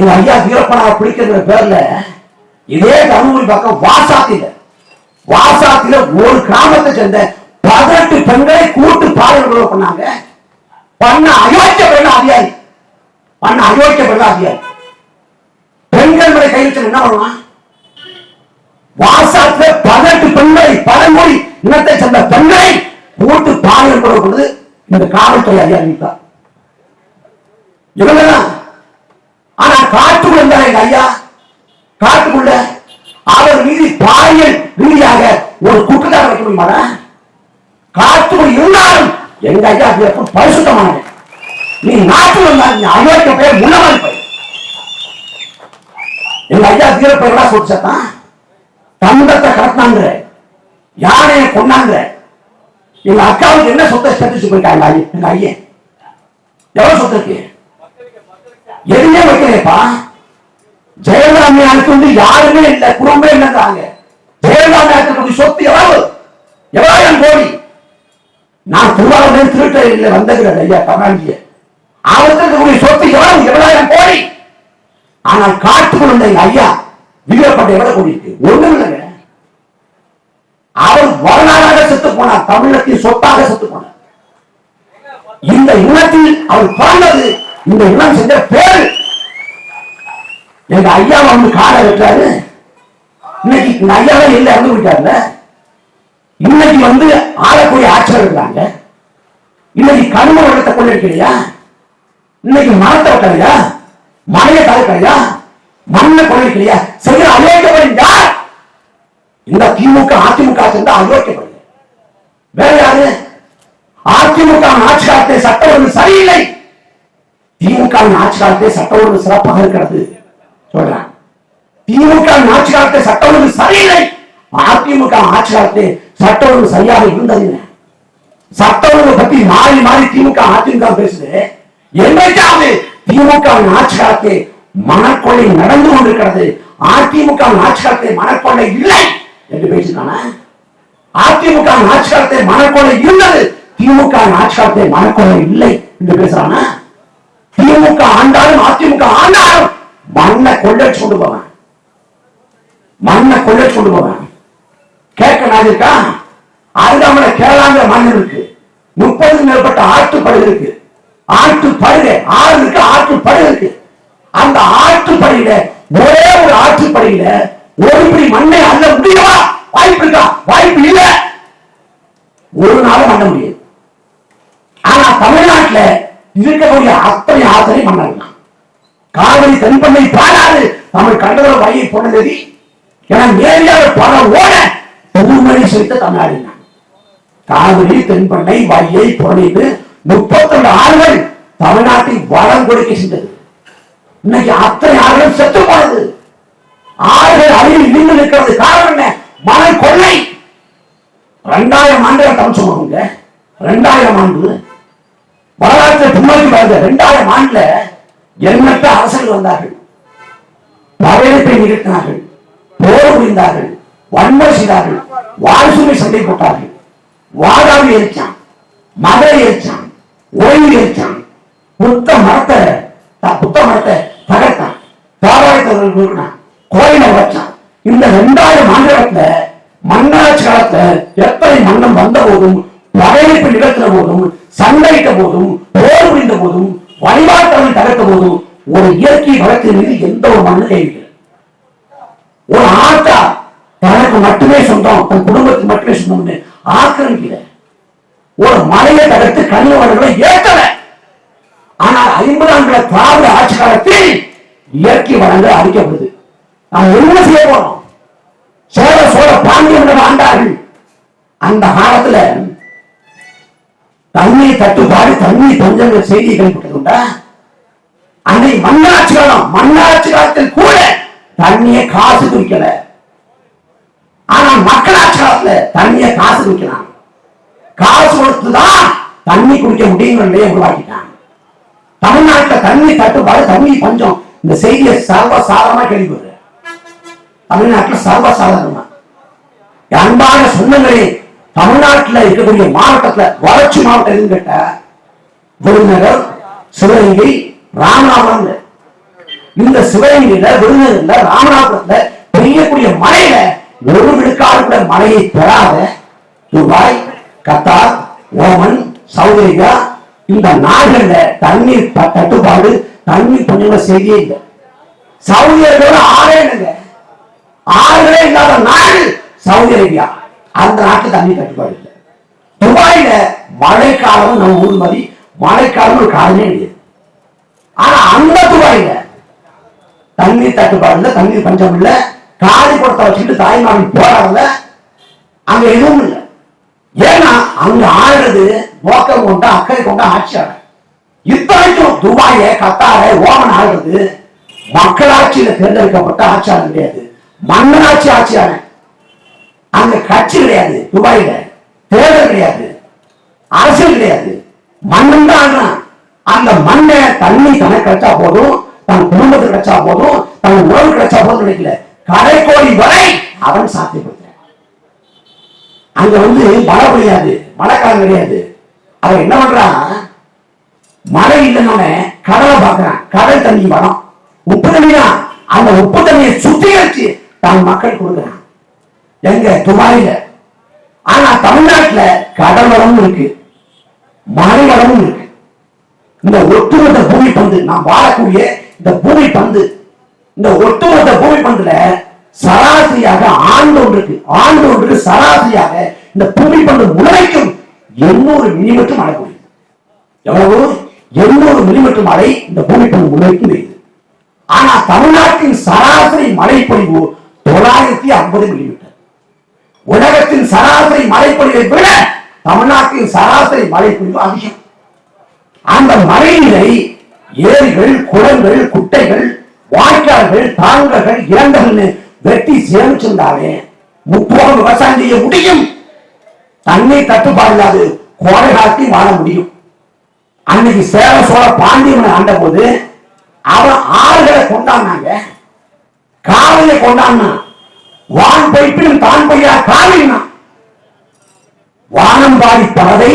எங்க ஐயா வீரப்பனாவை பிடிக்கிற பேர்ல இதே தருமபுரி பக்கம் வாசாத்தில ஒரு கிராமத்தை சேர்ந்த 18 பெண்களை கூட்டு பாலியல் பண்ணாங்க. பண்ண அயோக்கிய அதிகாரி பெண்கள் மேல கை வச்சு என்ன பண்ணுவான்? வாசாத்தில 18 பெண்களை பழமொழி இனத்தை சேர்ந்த பெண்களை கூட்டு பாலியல் கொடுப்பது இந்த காவல்துறை அதிகாரி தான். இவங்கதான். ஆனா காட்டுக்குள்ள இருந்தா எங்க ஐயா, காட்டுக்குள்ள அவர் மீது பாலியல் ரீதியாக ஒரு குற்றச்சாட்டு வைக்க முடியுமா? காட்டுக்குள் இருந்தாலும் எங்க ஐயா பரிசுத்தமான நீ நாட்டுல இருந்தாங்க அயோக்கிய பெயர் முன்னமாரி பெயர். எங்க ஐயா வீரப்பெயரா சொல்லிச்சான். தந்தத்தை கடத்தினாங்க, யானையை கொண்டாங்க. எங்க அக்காவுக்கு என்ன சொத்தை சேர்த்து போயிட்டாங்க. எங்க ஐயன் எவ்வளவு சொத்து இருக்கு? எதுவுமே வைக்கிறேப்பா. ஜெயலலிதாவுக்கு வந்து யாருமே இல்லை, குடும்பமே இல்லைன்றாங்க. ஜெயலலிதா சொத்து எவ்வளவு? 7000 கோடி. நான் திருவாரூர் திருட்டு வந்தது ஐயா கருணாநிதிய. அவருக்கு இருக்கக்கூடிய சொத்து எவ்வளவு? 7000 கோடி. ஆனால் காட்டுக்குள்ள எங்க ஐயா வீரப்பட்ட எவ்வளவு கோடி இருக்கு? ஒண்ணும் இல்லைங்க. அவர் வரலாறாக செத்து போனார், தமிழகத்தின் சொத்தாக செத்து போனார். இந்த இனத்தில் அவர் பிறந்தது, இந்த இனம் செஞ்ச பேரு. எங்க ஐயா வந்து காலை வெட்டாரு. இன்னைக்கு இந்த ஐயாவே இல்லை, இறந்து விட்டாருல. இன்னைக்கு வந்து ஆளக்கூடிய ஆட்சியர் இருக்கிறாங்க. இன்னைக்கு கனிம வளத்தை கொண்டிருக்கிறியா? இன்னைக்கு மரத்தை வெட்டலையா? மழையை தடுக்கலையா? மண்ணை கொண்டிருக்கிறியா? செய்கிற அயோக்கியப்படும் யார்? இந்த திமுக அதிமுக சேர்ந்த அயோக்கியப்படும். வேற யாரு? அதிமுக ஆட்சி காலத்தை சட்ட ஒழுங்கு சரியில்லை, திமுக ஆட்சி காலத்தை சட்ட ஒழுங்கு சிறப்பாக இருக்கிறது சொல்றான். திமுக ஆட்சி காலத்தை சட்ட ஒழுங்கு சரியில்லை, அதிமுக ஆட்சி காலத்தை சட்ட ஒழுங்கு சரியாக இருந்தது. சட்ட ஒழுங்கு பத்தி மாறி மாறி திமுக அதிமுக பேசுது. என்னைக்காவது திமுக ஆட்சி காலத்தை மனக்கொள்ளை நடந்து கொண்டிருக்கிறது, அதிமுக ஆட்சி காலத்தை மனக்கொள்ளை இல்லை என்று பேசினான. அதிமுக ஆட்சி காலத்தை மனக்கொள்ளை இருந்தது, திமுக ஆட்சி காலத்தை மனக்கொள்ளை இல்லை என்று பேசுறான. திமுக ஆண்டாலும் அதிமுக ஆண்டாலும் மண்ணை கொள்ளடிச்சு கொண்டு போவான், மண்ணை கொள்ளடிச்சு கொண்டு போவான். கேட்க நான் இருக்கா? அருகாமல கேரளாங்கிற மண் இருக்கு, 30க்கும் மேற்பட்ட ஆற்றுப்படகு இருக்கு. ஆற்றுப்படுகை 6 இருக்கு, ஆற்றுப்படுகை இருக்கு. அந்த ஆற்றுப்படையில ஒரே ஒரு ஆற்றுப்படையில ஒரு பிடி மண்ணை அள்ள முடியவா? வாய்ப்பு இருக்கா? வாய்ப்பு இல்ல, ஒரு நாளும் பண்ண முடியாது. ஆனா தமிழ்நாட்டில் இருக்கக்கூடிய அத்தனை ஆத்தனை மன்னர்கள் காவிரி தென்பண்ணை பாடாது தமிழ் கண்டதோட வழியை போனது. ஏன்னா நேரடியாக பல ஓட பொதுமணி சேர்த்த தமிழ்நாடு. காவிரி தென்பண்ணை வழியை புறணிட்டு 32 ஆறுகள் தமிழ்நாட்டை வளம் கொடுக்க சென்றது. இன்னைக்கு அத்தனை ஆறுகள் செத்து போனது. ஆறுகள் அழிவில் நின்று இருக்கிறது. காரணம் என்ன? மணல் கொள்ளை. 2000 ஆண்டுகள் தமிழ் சொல்லுவாங்க. 2000 ஆண்டு வரலாற்றை பின்னோக்கி வருது. 2000 ஆண்டுல எண்ணற்ற அரசர்கள் வந்தார்கள், படையெடுப்பை நிகழ்த்தினார்கள், போர் புரிந்தார்கள், வன்முறை செய்தார்கள், வாரிசுமை சண்டை போட்டார்கள். வாதாவி எரிச்சான், மதுரை எரிச்சான், ஓய்வு எரிச்சான், புத்த மரத்தை தகர்த்தான், பாராயத்தை கோயிலை வச்சான். இந்த 2000 ஆண்டுகளத்துல மன்னாட்சி காலத்துல எத்தனை மன்னம் வந்த போதும், படையெடுப்பு நிகழ்த்தின போதும், சண்டையிட்ட போதும், போர் புரிந்த போதும், வழிபாட்டவர்கள் தகர்த்த போதும் ஒரு இயற்கை வளத்தின் மீது எந்த ஒரு மண்ணு கைவிக்கல. ஒரு ஆட்டா தனக்கு மட்டுமே சொந்தம், தன் குடும்பத்துக்கு மட்டுமே சொந்தம் ஆக்கிரமிக்கல. ஒரு மலையை தகர்த்து கனிம வளங்களை ஏற்கல. ஆனால் 50 ஆண்டுகள திராவிட ஆட்சி காலத்தில் இயற்கை வளங்கள் அழிக்கப்படுது. நாம் என்ன செய்ய போறோம்? சோழ சோழ பாண்டியர்கள் ஆண்டார்கள். அந்த காலத்துல தண்ணீர் தட்டுப்பாடு, தண்ணீர் பஞ்சங்கள் செய்தி கேள்விப்பட்டதுண்டா? அன்னை மன்னாட்சி காலம், மன்னாட்சி காலத்தில் கூட தண்ணியை காசு குடிக்கல. ஆனா மக்களாட்சி காலத்துல தண்ணியை காசு குடிக்கலாம். காசு கொடுத்துதான் தண்ணி குடிக்க முடியும் உருவாக்கிட்டாங்க. தமிழ்நாட்டில் தண்ணி தட்டுப்பாடு, தண்ணி பஞ்சம், இந்த செய்தியை சர்வசாதாரணமா கேள்விப்படுற தமிழ்நாட்டில் சர்வசாதாரணமா. அன்பான சொந்தங்களே, தமிழ்நாட்டில் இருக்கக்கூடிய மாவட்டத்துல வளர்ச்சி மாவட்டம் எதுன்னு கேட்ட விருதுநகர், சிவகங்கை, ராமநாதபுரம். இந்த சிவகங்கையில, விருதுநகர்ல, ராமநாதபுரத்துல பெய்யக்கூடிய மழையில ஒரு விழுக்காடு கூட மழையை பெறாத Dubai, Qatar, Oman, Saudi Arabia இந்த நாடுகள்ல தண்ணீர் தட்டுப்பாடு, தண்ணீர் கொஞ்சம் செய்தியே இல்லை. சவுதி அரேபியா ஆறே இல்லைங்க, ஆறுகளே இல்லாத நாடு சவுதி அரேபியா. அந்த நாட்டுல தண்ணீர் தட்டுப்பாடு இல்லை. துபாயில மழைக்காலம் நம்ம ஊர் மாதிரி மழைக்காலம் ஒரு காலமே கிடையாது. ஆனா அந்த துபாயில தண்ணீர் தட்டுப்பாடு இல்லை, தண்ணீர் பஞ்சம் இல்லை, காலி கொடுத்த வச்சுட்டு தாய்மாவின் போராடல, அங்க எதுவும் இல்லை. ஏன்னா அங்க ஆடுறது நோக்கம் கொண்ட அக்கறை கொண்ட ஆட்சியாளர். இத்தனைக்கும் துபாய, கத்தார, ஓமன் ஆடுறது மக்களாட்சியில தேர்ந்தெடுக்கப்பட்ட ஆட்சியாளர் கிடையாது, மன்னராட்சி ஆட்சியாளர். அங்க கட்சி கிடையாது, துபாயில தேர்தல் கிடையாது, அரசியல் கிடையாது, மன்னன் தான். அந்த மண்ணை தண்ணி தனக்கு கிடைச்சா போதும், தன் குடும்பத்துக்கு கிடைச்சா போதும், தன் உறவு கிடைச்சா போதும் நினைக்கல, கடைக்கோடி வரை அவன் சாத்தியப்படுத்த. அங்க மழை பெய்யாது, மழைக்காலம் கிடையாது. அவன் என்ன பண்றான், மழை இல்லைன்னு கடலை பார்க்கிறான், கடல் தண்ணி வரும், உப்பு தண்ணி தான். அந்த உப்பு தண்ணியை சுத்திகரிச்சு தன் மக்கள் கொடுக்கிறான். எங்க துபாயில. ஆனா தமிழ்நாட்டுல கடல் வளமும் இருக்கு, மழை வளமும் இருக்கு. இந்த ஒட்டுமொத்த பூமி பந்து, நாம் வாழக்கூடிய இந்த பூமி பந்து, இந்த ஒட்டுமொத்த பூமி பந்துல சராசரியாக ஆண்டு ஒன்றுக்கு சராசரியாக இந்த பூமி பந்து முழுமைக்கும் 800 மில்லிமீட்டர் மழை பொழியுது. எவ்வளவு? 800 மில்லிமீட்டர் மழை இந்த பூமி பந்து முழுமைக்கும் பெய்யுது. ஆனா தமிழ்நாட்டின் சராசரி மழை பொழிவு 950 மில்லிமீட்டர். உலகத்தின் சராசரி மழை பொழிவை விட தமிழ்நாட்டின் சராசரி மழை பொழிவு அதிகம். அந்த மழைநீரை ஏரிகள், குளங்கள், குட்டைகள், வாய்க்கால்கள், தாங்கல்கள், இறந்தகள் வெட்டி சேமிச்சிருந்தாலே முப்போகம் விவசாயம் செய்ய முடியும். தண்ணீர் தட்டுப்பாடு இல்லாது கோடை காலத்தில் வாழ முடியும். அன்னைக்கு சேர சோழ பாண்டியவனை ஆண்ட போது அவன் ஆறுகளை கொண்டாடினாங்க, காவிரியை கொண்டாடினான். வான் பைப்பிலும் தான் பையா காவிரினா வானம்பாடி பறவை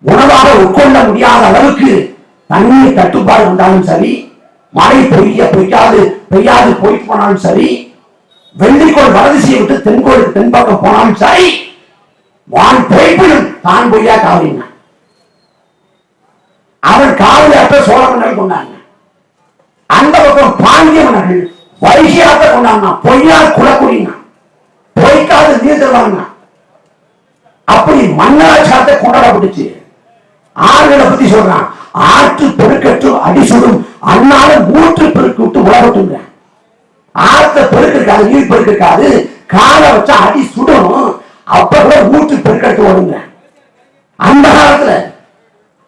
உணவாக உட்கொள்ள முடியாத அளவுக்கு தண்ணீர் தட்டுப்பாடு வந்தாலும் சரி, மழை பெய்யாது போயிட்டு போனாலும் சரி, வெள்ளிக்கோள் வடதிசையை விட்டு தென்கோளுக்கு தென்பக்கம் போனாலும் சரி, வான் பைப்பிலும் தான் பொய்யா காவிரினா. அவன் காவிரி அற்ற சோழ மன்னர்கள் கொண்டாங்க. அந்த பக்கம் பாண்டிய மன்னர்கள் வைகையாத்த கொண்டாங்க, பொய்யால் குளக்குடினா, பொய்க்காத நீர் தருவாங்க. அப்படி மன்னராட்சியாத்தை கொண்டாடப்பட்டுச்சு. ஆறுகளை பத்தி சொல்றான், ஆற்று பெருக்கற்று அடிசுடும் அண்ணால மூன்று பெருக்கு விட்டு உலகட்டுங்க. ஆற்ற பெருக்காது, நீர் பெருக்காது, காலை வச்சா அடி சுடும். அப்ப கூட மூன்று பெருக்கட்டு ஓடுங்க. அந்த காலத்துல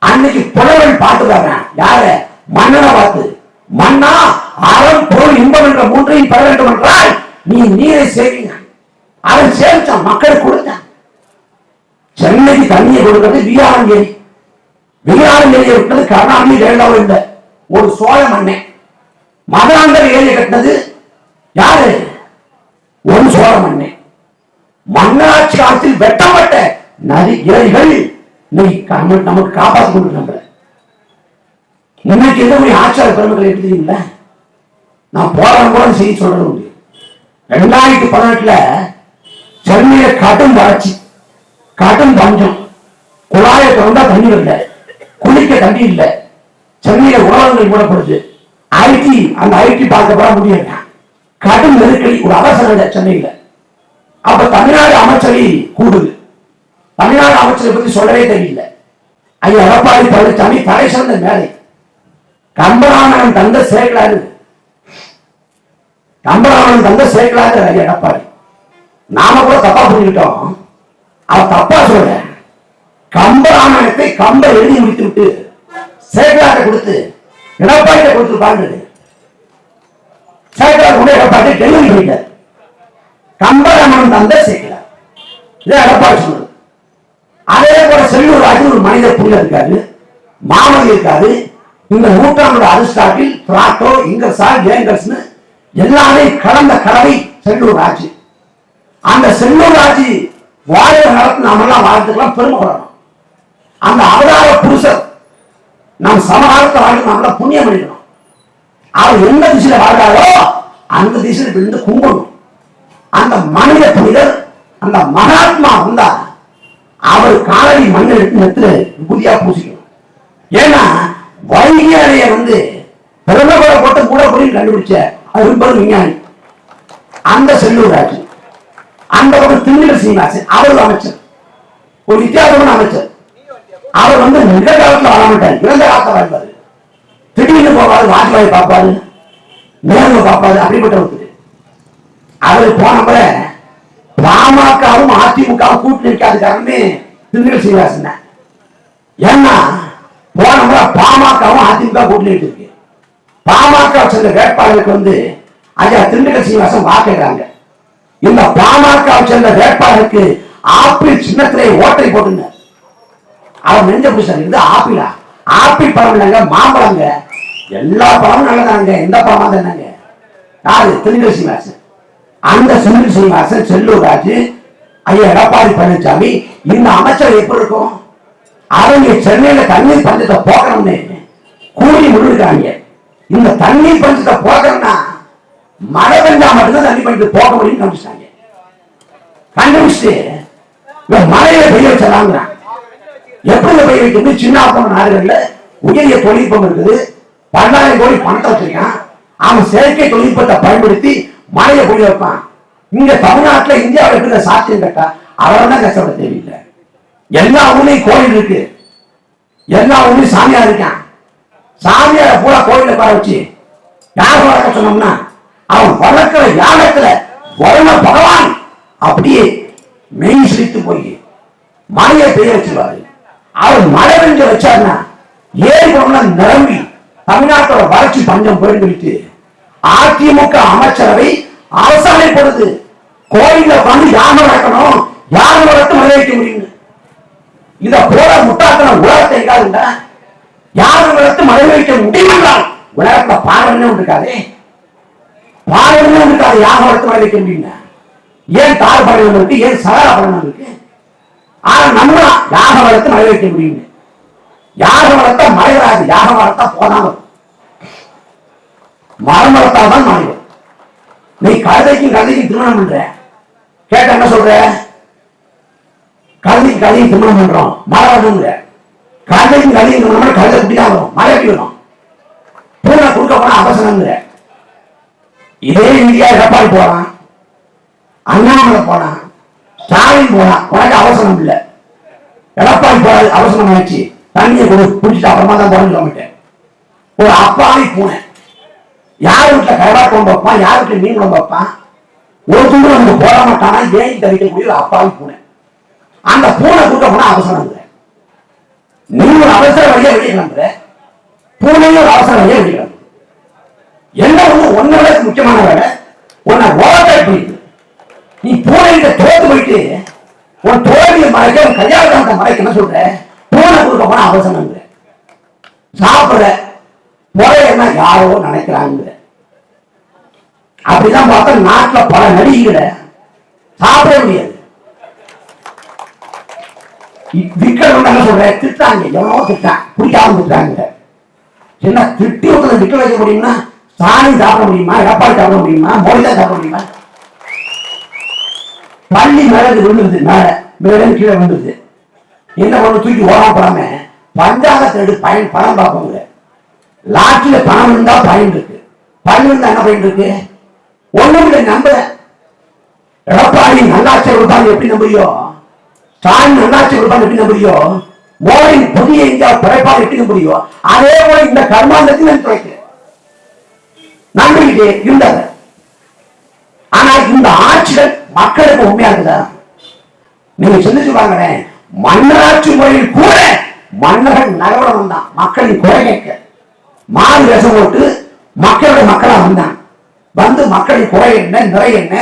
அன்னைக்கு புலவன் பாட்டுக்காங்க, யாரு? மன்னனை பார்த்து, மன்னா அறம் பொருள் இன்பம் என்ற மூன்றையும் பெற வேண்டும் என்றால் நீ நீரை சேவிங்க. அவன் சேவிச்சான், மக்கள் கொடுத்தான். சென்னைக்கு தண்ணியை கொடுக்கிறது வீராங்கேரி. வீராங்கேரியை விட்டது கருணாநிதி ஜெயலலிதா இல்லை, ஒரு சோழ மன்னன். மதுராந்தக ஏரியை கட்டினது யாரு? ஒரு சோழ மன்னன். மன்னராட்சி காலத்தில் வெட்டப்பட்ட நதி ஏரிகள் நமக்கு காப்பாற்றிக் கொண்டு நம்மள. இன்னைக்கு எந்த ஆட்சியாளர் பெருமக்கள் எடுத்தீங்களா? நான் போராட்டம் கூட செய்தி சொல்றது உண்டு. 2018 சென்னையில கடும் வறட்சி, கடும் பஞ்சம். குழாயை திறந்தா தண்ணி இல்லை, குளிக்க தண்ணி இல்லை, சென்னையில உணவகங்கள் மூடப்படுது. அந்த ஐடி பார்க்கப்பட முடியல, கடும் நெருக்கடி, ஒரு அவசர சென்னையில. அப்ப தமிழ்நாடு அமைச்சரை கூடுது. தமிழ்நாடு அமைச்சரை பத்தி சொல்லவே தெரியல. ஐயா எடப்பாடி பழனிசாமி தலை சிறந்த மேலை, கம்பராமன் தந்த சேர்க்கலாறு, கம்பராமன் தந்த சேர்க்கலாறு ஐயா எடப்பாடி. நாம கூட தப்பா புரிஞ்சுக்கிட்டோம். அவன் தப்பா சொல்ற, கம்பராமாயணத்தை கம்ப எழுதி முடித்து விட்டு சேகராட்ட கொடுத்து எடப்பாடியை கொடுத்து பாருங்க. சேகராட் கூட எடப்பாடி டெலிவரி பண்ணிட்டார். கம்பராமாயணம் தந்த சேகரார், இதை எடப்பாடி சொன்னது. அதே போல செல்லூர் ராஜு ஒரு மனித புள்ள இருக்காரு, மாமதி இருக்காரு. இந்த நூற்றாண்டோட அரிஸ்டாட்டில், பிளாட்டோ, இங்கர்சால், ஏங்கர்ஸ் எல்லாமே கலந்த கலவை செல்லூர் ராஜு. அந்த செல்லூர் ராஜு வாழ்வு நடத்து நாமெல்லாம் வாழ்த்துக்கலாம், பெருமைப்படணும். அந்த அவதார புருஷர் நம் சமகாலத்தை வாழ்க்கை நம்மள புண்ணியம் பண்ணிக்கணும். அவர் எந்த திசையில வாழ்றாரோ அந்த திசையில இருந்து கும்பிடணும். அந்த மனித புனிதர் அந்த மகாத்மா வந்தா அவர் காலடி மண்ணை எடுத்து நெத்துல புதியா பூசிக்கணும். ஏன்னா வைகை அணையை பிரதமரை போட்டு கூட போய் கண்டுபிடிச்ச அது விஞ்ஞானி அந்த செல்லூர் ராஜு, அந்த ஒரு திண்டுக்கல் சீனிவாசன் அவர் அமைச்சர், ஒரு வித்தியாசமான அமைச்சர். அவர் நிகழ்காலத்தில் வரமாட்டார், இறந்த காலத்தில் வாழ்வாரு. திடீர்னு போவாரு, வாஜ்பாய் பார்ப்பாரு, நேரு பார்ப்பாரு, அப்படிப்பட்ட ஒருத்தர். அவர் போன பாமகவும் அதிமுகவும் கூட்டணி இருக்காது காரணமே திண்டுக்கல் சீனிவாசன் தான். ஏன்னா போன முறை பாமகவும் அதிமுக கூட்டணி இருக்கு. பாமக சேர்ந்த வேட்பாளருக்கு ஐயா திண்டுக்கல் சீனிவாசன் வாக்குறாங்க. இந்த பாமக சேர்ந்த வேட்பாளருக்கு ஆப்பிள் சின்னத்திலே ஓட்டை போட்டுங்க. அவர் நெஞ்ச பிடிச்சாரு, இது ஆப்பிளா? ஆப்பிள் பழம் இல்லைங்க, மாம்பழங்க. எல்லா பழமும் நல்லதாங்க, எந்த பழமா என்னங்க? யாரு? திண்டுக்கல் சீனிவாசன். அந்த திண்டுக்கல் சீனிவாசன், செல்லூர் ராஜு, ஐயா எடப்பாடி பழனிசாமி, இந்த அமைச்சர் எப்படி இருக்கும்? அவங்க சென்னையில தண்ணீர் பஞ்சத்தை போக்கணும்னு கூலி முழுக்காங்க. இந்த தண்ணீர் பஞ்சத்தை போக்கணும்னா மழை பெஞ்சா மட்டும்தான் தண்ணி பஞ்சத்தை போக்க முடியும் கண்டுபிடிச்சாங்க. கண்டுபிடிச்சு மழையில பெய்ய வச்சலாங்கிறான். எப்படி பெய்ய வைக்கிறது? சின்ன நாடுகள்ல உயரிய தொழில்நுட்பம் இருக்குது. 10,000 கோடி பணத்தை வச்சிருக்கான். அவன் செயற்கை தொழில்நுட்பத்தை பயன்படுத்தி மழையை பொழிய வைப்பான். இங்க தமிழ்நாட்டில் இந்தியாவில் இருக்கிற சாத்தியம் கேட்டா அவன் கஷ்டப்பட தேவையில்லை. எல்லா ஊர்லயும் கோயில் இருக்கு, எல்லா ஊர்லயும் சாமியார் இருக்கான். சாமியார பூரா கோயில பாட வச்சு யார் வளர்க்க சொன்னோம்னா அவன் வளர்க்கிற யாகத்துல வருண பகவான் அப்படியே மெய் சிரித்து போய் மழையை பெய்ய வச்சிருவாரு. அவர் மழை பெஞ்ச வச்சாருன்னா ஏறி நிரம்பி தமிழ்நாட்டோட வளர்ச்சி பஞ்சம் போயிட்டு அதிமுக அமைச்சரவை அரசாணை போடுது. கோயில யாகம் வளர்க்கணும், யாகம் வளர்த்து மழை வைக்க முடியும். இத போல முட்டாத்தன உலகத்தை எங்காதுண்டா? யாகம் வளர்த்து மழை வைக்க முடியும் என்றால் உலகத்துல பாடணும் இருக்காதே, பாடணும் இருக்காது. யாகம் வளர்த்து மழை வைக்க முடியும். ஏன் தார் படம் இருக்கு, ஏன் சகல படம் இருக்கு? ஆனா நம்ம யாகம் வளர்த்து மழை வைக்க முடியும். யாகம் வளர்த்தா மழை வராது, யாகம் வளர்த்தா போதாம மரம் வளர்த்தாதான் மழை வரும். நீ கதைக்கும் திருமணம் பண்ற கேட்ட என்ன சொல்ற? கதையும் திருமணம் பண்றோம், மழை வரணுங்கிற. கதையும் திருமணம் கதை குட்டிதான் வரும், மழை எப்படி வரும்? பூனை கொடுக்க போனா அவசரங்கிற. இதே இந்தியா எடப்பாடி போறான், அண்ணாமலை போனான், ஸ்டாலின் போனான். உனக்கு அவசரம் இல்லை. எடப்பாடி போறாது, அவசரம் ஆச்சு. தண்ணியை குடிச்சிட்டு அப்புறமா தான் போறேன்னு சொல்ல மாட்டேன். ஒரு அப்பாவி பூனை யார் வீட்டுல கடா கொண்டு வைப்பான், யார் வீட்டுல மீன் கொண்டு வைப்பான், ஒரு துண்டு நமக்கு போட மாட்டானா ஏன் தவிக்கக்கூடிய ஒரு அப்பாவி பூனை. அந்த பூனை கொடுக்க போனா அவசரம். நீ ஒரு அவசர வழியா வெளியே கிளம்புற, பூனையும் ஒரு அவசர வழியா வெளியே கிளம்புற. என்ன ஒன்னு விட முக்கியமான வேலை உன்னை ஓவர்டேக் பண்ணிட்டு நீ பூனைகிட்ட தோத்து போயிட்டு உன் தோல்வியை மறைக்க, உன் கல்யாணத்தை மறைக்க என்ன சொல்ற? பூனை கொடுக்க போனா அவசரம். சாப்பிடுற முறை என்ன யாரோ நினைக்கிறாங்க. அப்படிதான் பார்த்தா நாட்டில் பல நடிகைகளை சாப்பிட முடியாது. விக்கல் என்ன சொல்ற? திட்டாங்க, எவனோ திட்டான், பிடிக்காம திட்டாங்க. என்ன திட்டி ஒருத்தர் விக்க வைக்க முடியும்னா சாணி சாப்பிட முடியுமா? எடப்பாடி சாப்பிட முடியுமா? மோடி தான் சாப்பிட முடியுமா? பள்ளி மேல விழுந்துருது, மேல கீழே விழுந்துருது. என்ன பண்ணு? தூக்கி ஓடாம போடாம பஞ்சாங்கத்தை எடுத்து பணம் பார்ப்போங்க. லாட்சியில பணம் இருந்தா பயன் இருக்கு, பயன் இருந்தா என்ன பயன் இருக்கு? ஒண்ணுமில்லை. நம்ப எடப்பாடி நல்லாட்சி கொடுப்பாங்க எப்படி நம்புறியோ, ஸ்டாலின் நல்லாட்சி கொடுப்பாங்க எப்படி நம்புறியோ, மோடி புதிய இந்தியா பிறப்பாக எப்படி நம்புறியோ, அதே போல இந்த கர்மாந்தத்தையும் துறைக்கு நம்பிக்கிட்டே இருந்தாங்க. ஆனா இந்த ஆட்சிகள் மக்களுக்கு உண்மையா இருக்குதா? நீங்க சிந்திச்சு பாருங்களேன். மன்னராட்சி முறையில் கூட மன்னர்கள் நகரம் தான் மக்களின் குறை கேட்க மாறு வேஷம் போட்டு மக்களுடைய மக்களா வந்தான். வந்து மக்களின் குறை என்ன, நிறை என்ன,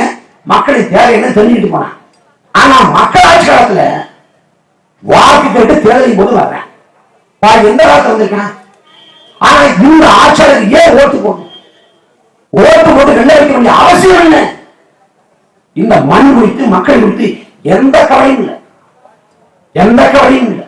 மக்களின் தேவை என்ன தெரிஞ்சுட்டு போனான். ஆனா மக்களாட்சி காலத்துல வாக்கு கேட்டு தேர்தலின் போது வர்றேன். எந்த காலத்துல வந்திருக்கான்? ஆனா இந்த ஆட்சியாளருக்கு ஏன் ஓட்டு போடணும்? ஓட்டு போட்டு வெள்ள வைக்க வேண்டிய அவசியம் என்ன? இந்த மண் குறித்து மக்கள் குறித்து எந்த கவலையும் இல்லை, எந்த கவலையும் இல்லை.